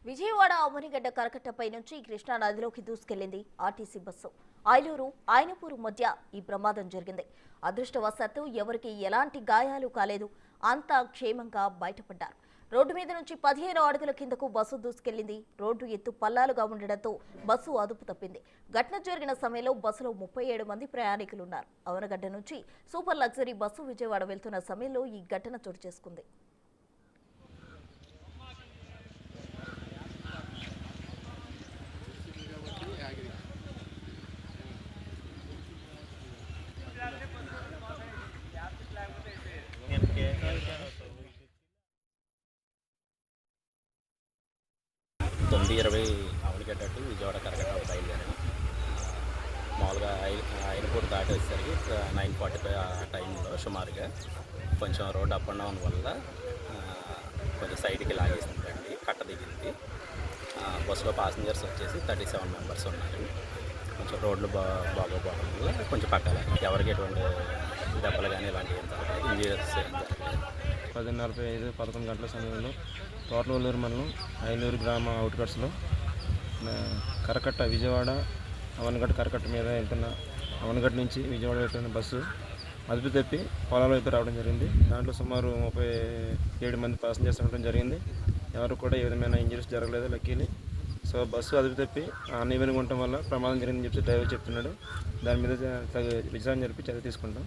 విజయవాడ అవనిగడ్డ కరకట్టపై నుంచి కృష్ణా నదిలోకి దూసుకెళ్లింది ఆర్టీసీ బస్సు. ఐలూరు ఆయనపూరు మధ్య ఈ ప్రమాదం జరిగింది. అదృష్టవశాత్తు ఎవరికి ఎలాంటి గాయాలు కాలేదు. అంతా క్షేమంగా బయటపడ్డారు. రోడ్డు మీద నుంచి 15 అడుగుల కిందకు బస్సు దూసుకెళ్లింది. రోడ్డు ఎత్తు పల్లాలుగా ఉండడంతో బస్సు అదుపు తప్పింది. ఘటన జరిగిన సమయంలో బస్సులో 37 మంది ప్రయాణికులున్నారు. అవనగడ్డ నుంచి సూపర్ లగ్జరీ బస్సు విజయవాడ వెళ్తున్న సమయంలో ఈ ఘటన చోటు చేసుకుంది. తొమ్మిది 20 అవనిగడ్డ టు విజయవాడ కరకట్ట బయలుదేరాను. మామూలుగా అయినపూడి దాటి వచ్చేసరికి 9:45 ఆ టైంలో సుమారుగా కొంచెం రోడ్ అప్ అండ్ డౌన్ వల్ల కొంచెం సైడ్కి లాగేసిందండి. కట్ట దిగింది. బస్సులో పాసింజర్స్ వచ్చేసి 37 మెంబర్స్ ఉన్నారు. కొంచెం రోడ్లు బాగోపోవడం వల్ల కొంచెం పక్కన ఎవరికి ఎటువంటి దెబ్బలు కానీ ఇలాంటివి ఏం జరగలేదు. ఇంజనీర్స్ ఏం జరగలేదు. 10:45 11 గంటల సమయంలో తోటలూరు మండలం ఐలూరు గ్రామ అవుట్కట్స్లో కరకట్ట విజయవాడ అవనగడ్డ కరకట్ట మీద వెళ్తున్న అవనగడ్డ నుంచి విజయవాడ వెళ్తున్న బస్సు అదుపు తప్పి పొలాల వైపు రావడం జరిగింది. దాంట్లో సుమారు 37 మంది ప్యాసింజర్స్ ఉండడం జరిగింది. ఎవరు కూడా ఏ విధమైన ఇంజరీస్ జరగలేదు లక్కీలీ. సో బస్సు అదుపు తప్పి అన్ఈవెన్గా ఉండటం వల్ల ప్రమాదం జరిగిందని చెప్పి డ్రైవర్ చెప్తున్నాడు. దాని మీద విచారణ జరిపి చర్య తీసుకుంటాం.